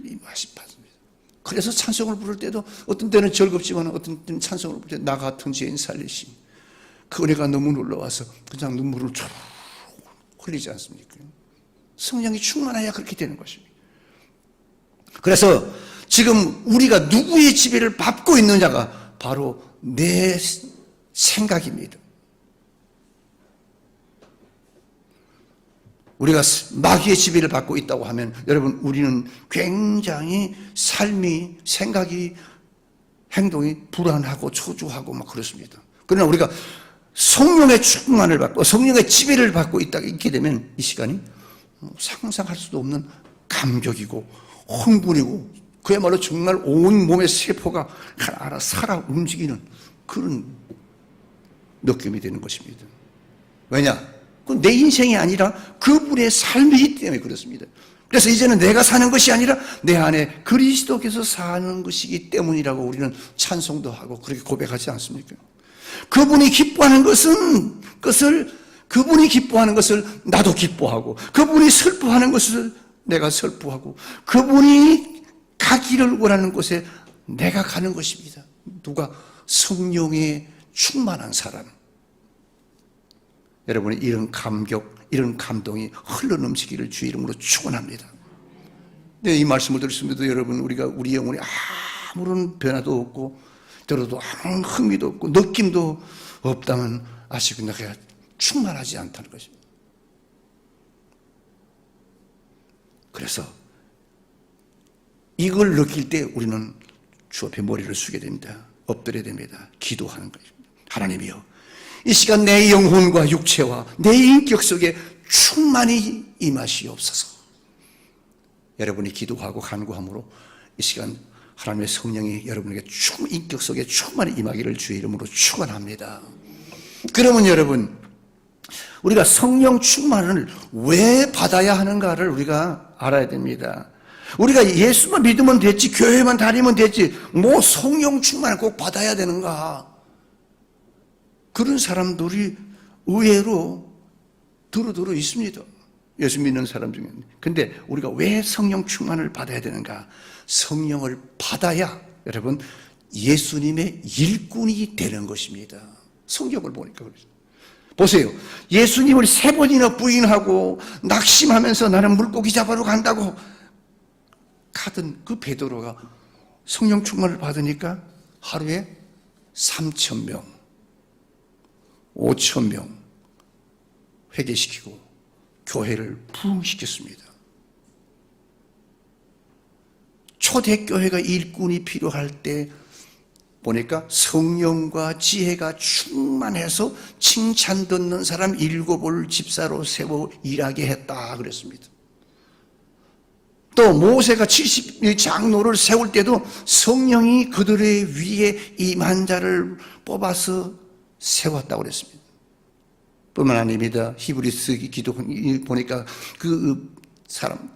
임하심 받습니다. 그래서 찬송을 부를 때도 어떤 때는 즐겁지만 어떤 때는 찬송을 부를 때 나 같은 죄인 살리심 그 은혜가 너무 놀라워서 그냥 눈물을 쭉 흘리지 않습니까? 성령이 충만해야 그렇게 되는 것입니다. 그래서 지금 우리가 누구의 지배를 받고 있느냐가 바로 내 생각입니다. 우리가 마귀의 지배를 받고 있다고 하면 여러분 우리는 굉장히 삶이 생각이 행동이 불안하고 초조하고 막 그렇습니다. 그러나 우리가 성령의 충만을 받고 성령의 지배를 받고 있게 되면 이 시간이 상상할 수도 없는 감격이고 흥분이고 그야말로 정말 온 몸의 세포가 하나하나 살아 움직이는 그런 느낌이 되는 것입니다. 왜냐? 내 인생이 아니라 그분의 삶이기 때문에 그렇습니다. 그래서 이제는 내가 사는 것이 아니라 내 안에 그리스도께서 사는 것이기 때문이라고 우리는 찬송도 하고 그렇게 고백하지 않습니까? 그분이 기뻐하는 그분이 기뻐하는 것을 나도 기뻐하고 그분이 슬퍼하는 것을 내가 슬퍼하고 그분이 가기를 원하는 곳에 내가 가는 것입니다. 누가? 성령에 충만한 사람. 여러분이 이런 감격, 이런 감동이 흘러넘치기를 주의 이름으로 축원합니다. 네, 이 말씀을 들었습니다. 여러분, 우리 영혼에 아무런 변화도 없고, 들어도 아무 흥미도 없고, 느낌도 없다면 아시고 내가 충만하지 않다는 것입니다. 그래서 이걸 느낄 때 우리는 주 앞에 머리를 숙여야 됩니다. 엎드려야 됩니다. 기도하는 것입니다. 하나님이여, 이 시간 내 영혼과 육체와 내 인격 속에 충만히 임하시옵소서. 여러분이 기도하고 간구함으로 이 시간 하나님의 성령이 여러분에게 인격 속에 충만히 임하기를 주의 이름으로 축원합니다. 그러면 여러분, 우리가 성령 충만을 왜 받아야 하는가를 우리가 알아야 됩니다. 우리가 예수만 믿으면 됐지, 교회만 다니면 됐지, 뭐 성령 충만을 꼭 받아야 되는가? 그런 사람들이 의외로 두루두루 있습니다. 예수 믿는 사람 중에. 근데 우리가 왜 성령 충만을 받아야 되는가? 성령을 받아야 여러분 예수님의 일꾼이 되는 것입니다. 성경을 보니까 그렇죠. 보세요. 예수님을 3번이나 부인하고 낙심하면서 나는 물고기 잡으러 간다고 가던 그 베드로가 성령 충만을 받으니까 하루에 3,000명 5,000명 회개시키고 교회를 부흥시켰습니다. 초대교회가 일꾼이 필요할 때 보니까 성령과 지혜가 충만해서 칭찬 듣는 사람 7을 집사로 세워 일하게 했다 그랬습니다. 또 모세가 70의 장로를 세울 때도 성령이 그들의 위에 임한 자를 뽑아서 세웠다고 그랬습니다. 뿐만 아닙니다. 히브리서 기도 보니까 그 사람,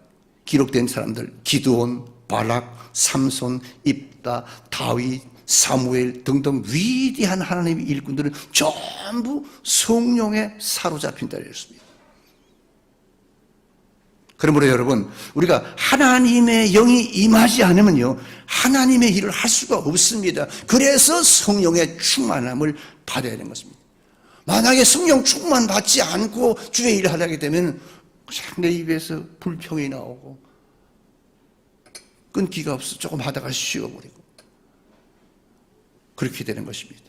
기록된 사람들, 기드온, 바락, 삼손, 입다, 다윗, 사무엘 등등 위대한 하나님의 일꾼들은 전부 성령에 사로잡힌다 그랬습니다. 그러므로 여러분, 우리가 하나님의 영이 임하지 않으면요, 하나님의 일을 할 수가 없습니다. 그래서 성령의 충만함을 받아야 되는 것입니다. 만약에 성령 충만 받지 않고 주의 일을 하게 되면 내 입에서 불평이 나오고 끊기가 없어 조금 하다가 쉬어버리고 그렇게 되는 것입니다.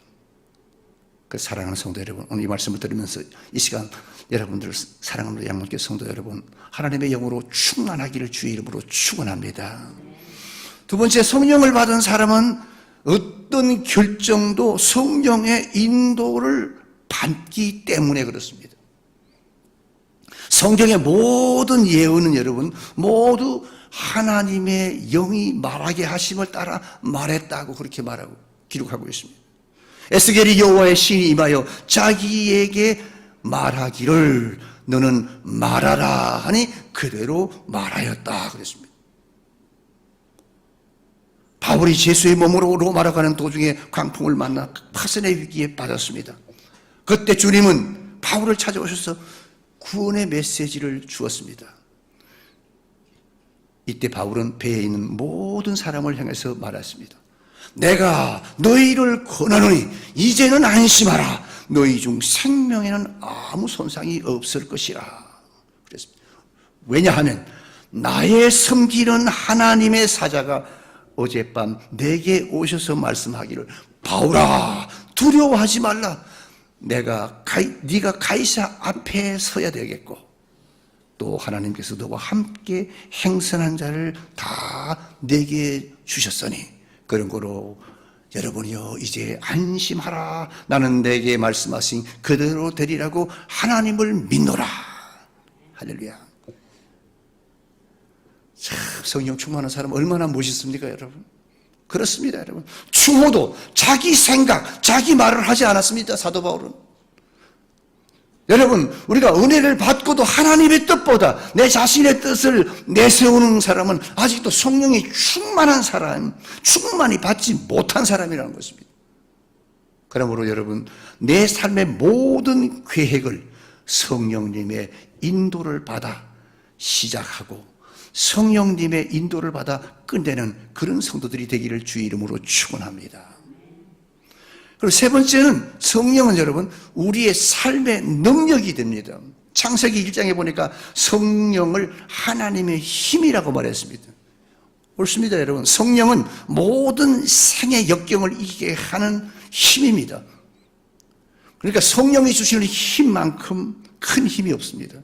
그 사랑하는 성도 여러분, 오늘 이 말씀을 들으면서 이 시간 여러분들 사랑하는 양문교 성도 여러분, 하나님의 영으로 충만하기를 주의 이름으로 축원합니다. 두 번째, 성령을 받은 사람은 어떤 결정도 성령의 인도를 받기 때문에 그렇습니다. 성경의 모든 예언은 여러분 모두 하나님의 영이 말하게 하심을 따라 말했다고 그렇게 말하고 기록하고 있습니다. 에스겔이 여호와의 신이 임하여 자기에게 말하기를 너는 말하라 하니 그대로 말하였다 그랬습니다. 바울이 제수의 몸으로 로마로 가는 도중에 광풍을 만나 파선의 위기에 빠졌습니다. 그때 주님은 바울을 찾아오셔서 구원의 메시지를 주었습니다. 이때 바울은 배에 있는 모든 사람을 향해서 말했습니다. 내가 너희를 권하노니 이제는 안심하라. 너희 중 생명에는 아무 손상이 없을 것이라 그랬습니다. 왜냐하면 나의 섬기는 하나님의 사자가 어젯밤 내게 오셔서 말씀하기를 바울아 두려워하지 말라. 네가 가이사 앞에 서야 되겠고 또 하나님께서 너와 함께 행선한 자를 다 내게 주셨으니 그런 거로 여러분이요 이제 안심하라. 나는 내게 말씀하신 그대로 되리라고 하나님을 믿노라. 할렐루야. 참 성령 충만한 사람 얼마나 멋있습니까 여러분. 그렇습니다 여러분. 추모도 자기 생각 자기 말을 하지 않았습니다. 사도 바울은. 여러분 우리가 은혜를 받고도 하나님의 뜻보다 내 자신의 뜻을 내세우는 사람은 아직도 성령이 충만한 사람, 충만히 받지 못한 사람이라는 것입니다. 그러므로 여러분 내 삶의 모든 계획을 성령님의 인도를 받아 시작하고 성령님의 인도를 받아 끝내는 그런 성도들이 되기를 주의 이름으로 축원합니다. 그리고 세 번째는 성령은 여러분 우리의 삶의 능력이 됩니다. 창세기 1장에 보니까 성령을 하나님의 힘이라고 말했습니다. 옳습니다 여러분. 성령은 모든 생의 역경을 이기게 하는 힘입니다. 그러니까 성령이 주시는 힘만큼 큰 힘이 없습니다.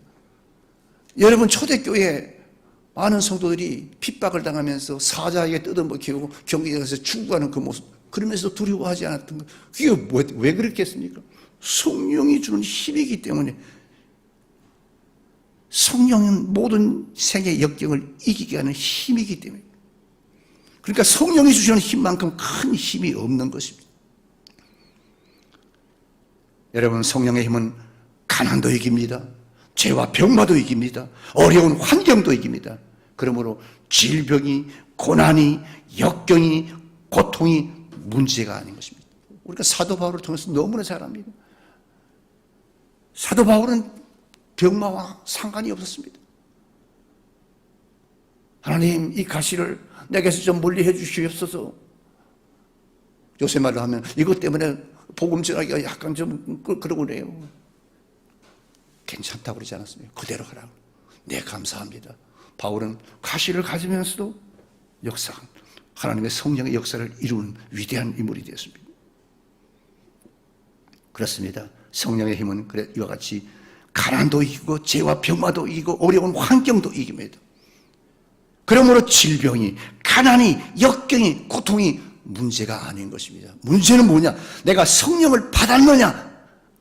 여러분 초대교회 많은 성도들이 핍박을 당하면서 사자에게 뜯어먹히고 경기에서 죽어가는 그 모습, 그러면서 두려워하지 않았던 것, 그게 왜 그랬겠습니까? 성령이 주는 힘이기 때문에. 성령은 모든 생의 역경을 이기게 하는 힘이기 때문에. 그러니까 성령이 주시는 힘만큼 큰 힘이 없는 것입니다. 여러분 성령의 힘은 가난도 이깁니다. 죄와 병마도 이깁니다. 어려운 환경도 이깁니다. 그러므로 질병이, 고난이, 역경이, 고통이 문제가 아닌 것입니다. 우리가 사도 바울을 통해서 너무나 잘 압니다. 사도 바울은 병마와 상관이 없었습니다. 하나님 이 가시를 내게서 좀 멀리 해 주시옵소서. 요새 말로 하면 이것 때문에 복음 전하기가 약간 좀 그러고 그래요. 괜찮다고 그러지 않았습니까? 그대로 하라고. 네, 감사합니다. 바울은 가시를 가지면서도 역사한 하나님의 성령의 역사를 이루는 위대한 인물이 되었습니다. 그렇습니다. 성령의 힘은 이와 같이 가난도 이기고 죄와 병마도 이기고 어려운 환경도 이깁니다. 그러므로 질병이, 가난이, 역경이, 고통이 문제가 아닌 것입니다. 문제는 뭐냐? 내가 성령을 받았느냐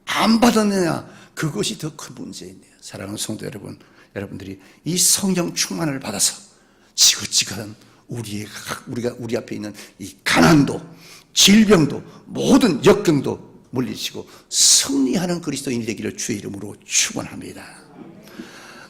안 받았느냐, 그것이 더 큰 문제인데요. 사랑하는 성도 여러분, 여러분들이 이 성령 충만을 받아서 지긋지긋한 우리 앞에 있는 이 가난도, 질병도, 모든 역경도 물리치고 승리하는 그리스도인이 되기를 주의 이름으로 축원합니다.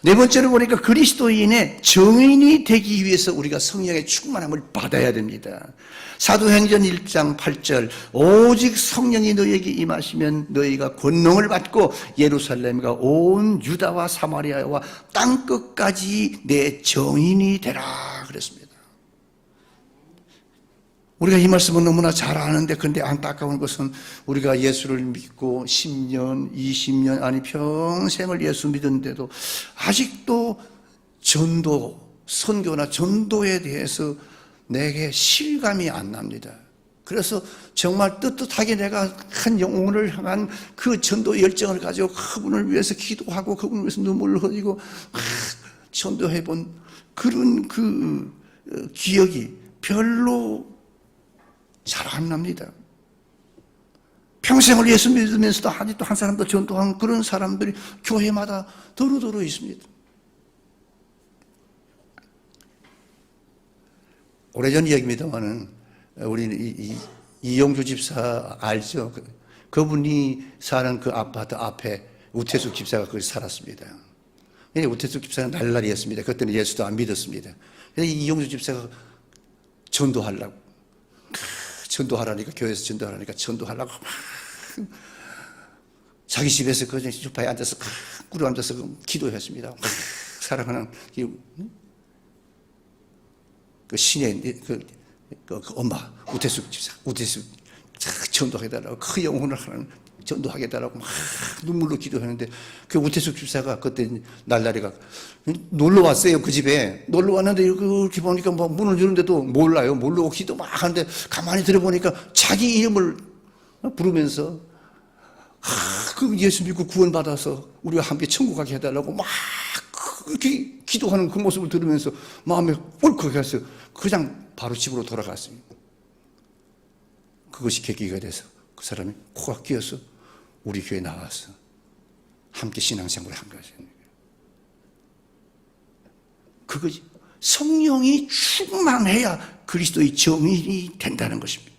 네 번째로 보니까 그리스도인의 정인이 되기 위해서 우리가 성령의 충만함을 받아야 됩니다. 사도행전 1장 8절 오직 성령이 너희에게 임하시면 너희가 권능을 받고 예루살렘과 온 유다와 사마리아와 땅끝까지 내 정인이 되라 그랬습니다. 우리가 이 말씀은 너무나 잘 아는데, 근데 안타까운 것은 우리가 예수를 믿고 10년, 20년, 아니 평생을 예수 믿었는데도 아직도 전도, 선교나 전도에 대해서 내게 실감이 안 납니다. 그래서 정말 떳떳하게 내가 한 영혼을 향한 그 전도 열정을 가지고 그분을 위해서 기도하고 그분을 위해서 눈물을 흘리고 전도해 본 그런 그 기억이 별로 잘 안 납니다. 평생을 예수 믿으면서도 아직도 한 사람도 전도한 그런 사람들이 교회마다 도로도로 있습니다. 오래전 이야기입니다만은 우리는 이용주 집사 알죠? 그분이 사는 그 아파트 앞에 우태숙 집사가 거기 살았습니다. 우태숙 집사는 날라리였습니다. 그때는 예수도 안 믿었습니다. 이용주 집사가 전도하라니까 교회에서 전도하라니까 전도하려고 자기 집에서 그 소파에 앉아서 꿇어 앉아서 기도했습니다. 사랑하는 그 신의 그 엄마 우태숙 집사 전도하게달라고 그 영혼을 하는 전도하게달라고 막 눈물로 기도했는데 그 우태숙 집사가 그때 날라리가 놀러 왔어요. 그 집에 놀러 왔는데 이렇게 보니까 뭐 문을 열는데도 몰라요. 모르고 기도 막 하는데 가만히 들어보니까 자기 이름을 부르면서 그 예수 믿고 구원받아서 우리와 함께 천국 가게 해달라고 막 그렇게 기도하는 그 모습을 들으면서 마음에 울컥했어요. 그냥 바로 집으로 돌아갔습니다. 그것이 계기가 돼서 그 사람이 코가 끼어서 우리 교회에 나와서 함께 신앙생활을 한 거죠. 그것이 성령이 충만해야 그리스도의 정인이 된다는 것입니다.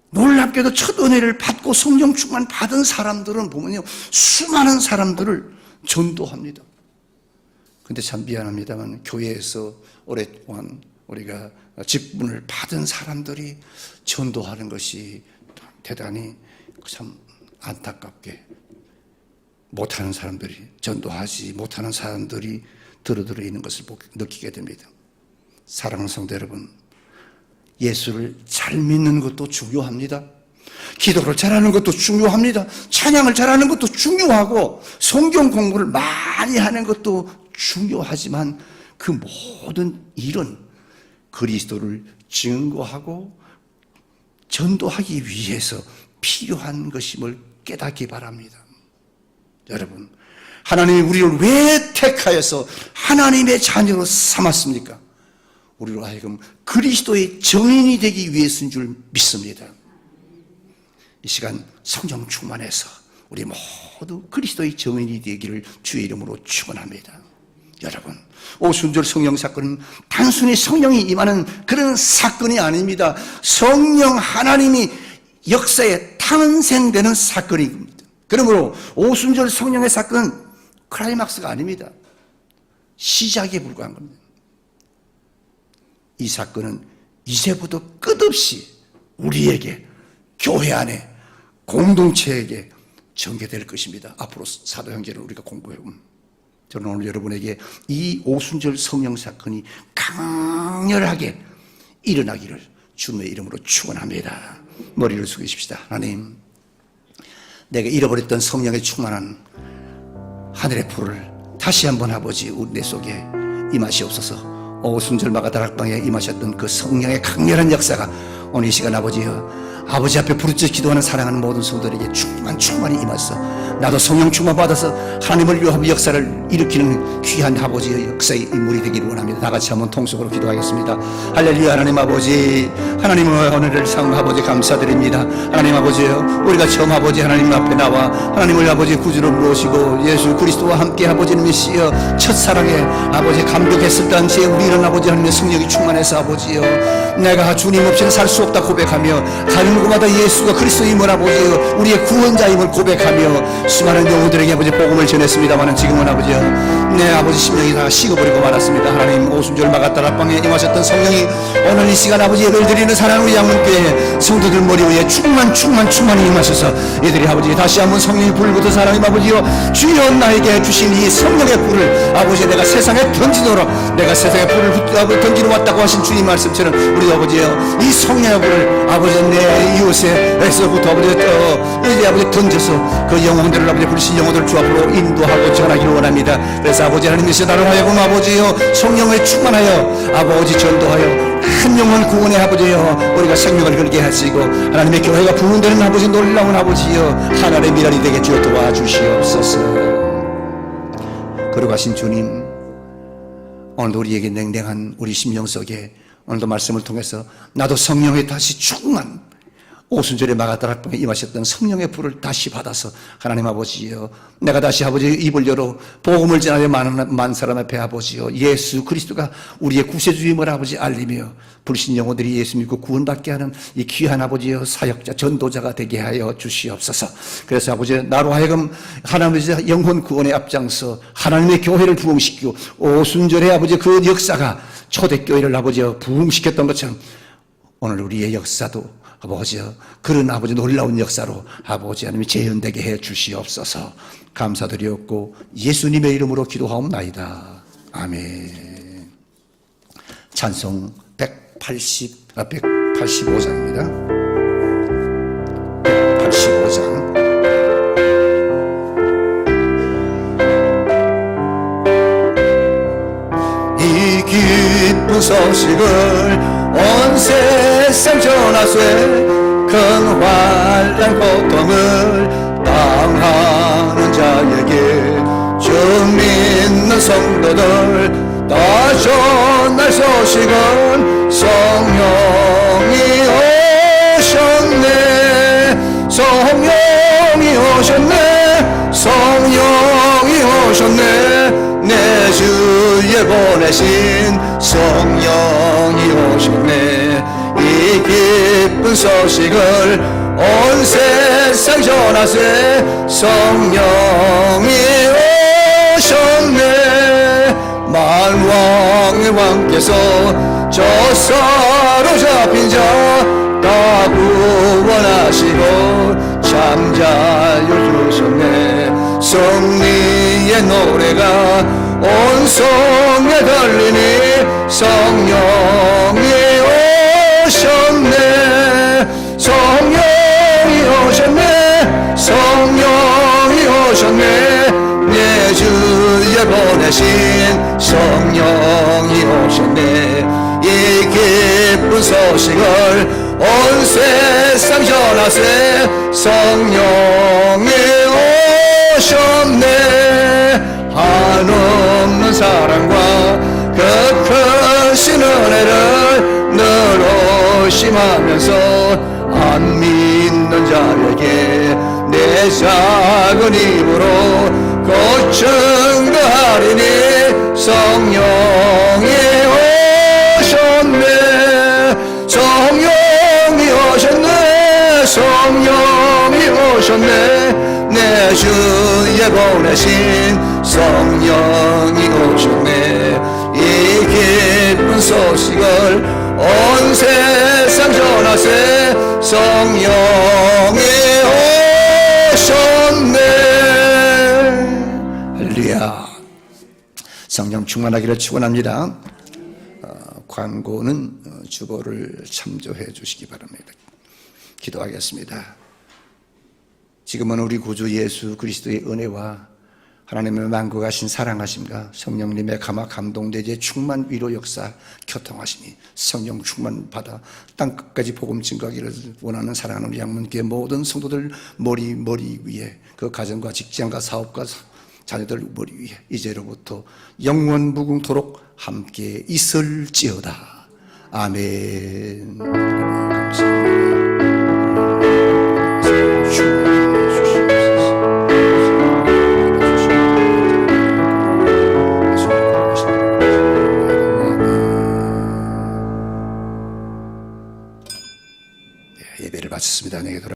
놀랍게도 첫 은혜를 받고 성령 충만 받은 사람들은 보면요, 수많은 사람들을 전도합니다. 근데 참 미안합니다만 교회에서 오랫동안 우리가 직분을 받은 사람들이 전도하는 것이 대단히 참 안타깝게 못하는 사람들이, 전도하지 못하는 사람들이 들어들어 있는 것을 느끼게 됩니다. 사랑하는 성도 여러분, 예수를 잘 믿는 것도 중요합니다. 기도를 잘하는 것도 중요합니다. 찬양을 잘하는 것도 중요하고 성경 공부를 많이 하는 것도 중요하지만 그 모든 일은 그리스도를 증거하고 전도하기 위해서 필요한 것임을 깨닫기 바랍니다. 여러분, 하나님이 우리를 왜 택하여서 하나님의 자녀로 삼았습니까? 우리로 하여금 그리스도의 정인이 되기 위해서인 줄 믿습니다. 이 시간 성령 충만해서 우리 모두 그리스도의 정인이 되기를 주의 이름으로 축원합니다. 여러분, 오순절 성령 사건은 단순히 성령이 임하는 그런 사건이 아닙니다. 성령 하나님이 역사에 탄생되는 사건입니다. 그러므로 오순절 성령의 사건은 클라이막스가 아닙니다. 시작에 불과한 겁니다. 이 사건은 이제부터 끝없이 우리에게, 교회 안에, 공동체에게 전개될 것입니다. 앞으로 사도행전을 우리가 공부해보면 저는 오늘 여러분에게 이 오순절 성령 사건이 강렬하게 일어나기를 주님의 이름으로 축원합니다. 머리를 숙이십시다. 하나님, 내가 잃어버렸던 성령의 충만한 하늘의 불을 다시 한번 아버지 우리 내 속에 임하시옵소서. 오순절 마가다락방에 임하셨던 그 성령의 강렬한 역사가 오늘 이 시간 아버지 앞에 부르짖어 기도하는 사랑하는 모든 성도들에게 충만히 임하소서. 나도 성령 충만 받아서 하나님을 위한 역사를 일으키는 귀한 아버지의 역사의 인물이 되기를 원합니다. 다같이 한번 통속으로 기도하겠습니다. 할렐루야. 하나님 아버지, 하나님의 오늘을 상 아버지 감사드립니다. 하나님 아버지요, 우리가 처음 아버지 하나님 앞에 나와 하나님을 아버지 구주로 모시고 예수 그리스도와 함께 아버지님이 씌어 첫사랑에 아버지 감격했을 당시에 우리는 아버지 하나님의 성령이 충만해서 아버지요, 내가 주님 없이는 살 수 수 없다 고백하며 가는 곳마다 예수가 그리스도임을 아버지여 우리의 구원자임을 고백하며 수많은 영혼들에게 아버지 복음을 전했습니다만 지금은 아버지여 내 아버지 심령이 다 식어버리고 말았습니다. 하나님 오순절 마가다 라방에 임하셨던 성령이 오늘 이 시간 아버지 예배를 드리는 사랑하는 양문교회 성도들 머리 위에 충만히 임하셔서 이들이 아버지 다시 한번 성령의 불을 붙어 하나님 아버지여 주여 나에게 주신 이 성령의 불을 아버지 내가 세상에 던지도록 내가 세상에 불을 던지러 왔다고 하신 주님 말씀처럼 우리 아버지여 이 성령의 불을 아버지 내 이웃에서부터 아버지 이제 아버지 던져서 그 영혼들을 아버지 부르신 영혼들을 주 앞으로 인도하고 전하기를 원합니다. 그래서 아버지 하나님께서 나를 하여금 아버지여 성령에 충만하여 아버지 전도하여 한 영혼 구원의 아버지여 우리가 생명을 걸게 하시고 하나님의 교회가 부흥되는 아버지 놀라운 아버지여 하나님의 미랄이 되게 주여 도와주시옵소서. 걸어가신 주님 오늘도 우리에게 냉랭한 우리 심령 속에 오늘도 말씀을 통해서 나도 성령에 다시 충만 오순절에 마가다락방에 임하셨던 성령의 불을 다시 받아서 하나님 아버지여 내가 다시 아버지 입을 열어 복음을 전하여 많은 사람 앞에 아버지여 예수 그리스도가 우리의 구세주임을 아버지 알리며 불신 영혼들이 예수 믿고 구원받게 하는 이 귀한 아버지여 사역자 전도자가 되게 하여 주시옵소서. 그래서 아버지 나로 하여금 하나님의 영혼 구원의 앞장서 하나님의 교회를 부흥시키고 오순절에 아버지 그 역사가 초대교회를 아버지여 부흥시켰던 것처럼 오늘 우리의 역사도 아버지여 그런 아버지 놀라운 역사로 아버지 하나님이 재현되게 해 주시옵소서. 감사드리옵고 예수님의 이름으로 기도하옵나이다. 아멘. 찬송 185장입니다. 185장. 이 기쁜 소식을 온 세상 전하세 큰 환난 고통을 당하는 자에게 주 믿는 성도들 다 전할 소식은 성령이 오셨네 성령이 오셨네 성령이 오셨네 내 주에 보내신 성령이 오셨네 이 기쁜 소식을 온 세상 전하세 성령이 오셨네 만왕의 왕께서 저 사로잡힌 자 다 구원하시고 잠자유 주셨네 승리의 노래가 온 성에 들리니 성령이 오셨네 성령이 오셨네 성령이 오셨네 내 주에 보내신 성령이 오셨네 이 기쁜 소식을 온 세상 전하세 성령이 오셨네 한없는 사랑과 그 크신 은혜를 늘 오심하면서 안 믿는 자에게 내 작은 입으로 곧 증거하리니 성령이 오셨네 성령이 오셨네 성령이 오셨네 내 주에 보내신 성령이 오셨네 이 기쁜 소식을 온 세상 전하세 성령이 오셨네. 할렐루야. 성령 충만하기를 축원합니다. 광고는 주보를 참조해 주시기 바랍니다. 기도하겠습니다. 지금은 우리 구주 예수 그리스도의 은혜와 하나님의 만국하신 사랑하심과 성령님의 감동되게 충만 위로 역사 교통하심이 성령 충만 받아 땅끝까지 복음 증거하기를 원하는 사랑하는 우리 양문교회 모든 성도들 머리 위에 그 가정과 직장과 사업과 자녀들 머리 위에 이제로부터 영원 무궁토록 함께 있을지어다. 아멘. 감사합니다. 예배를 마쳤습니다. 내게 돌아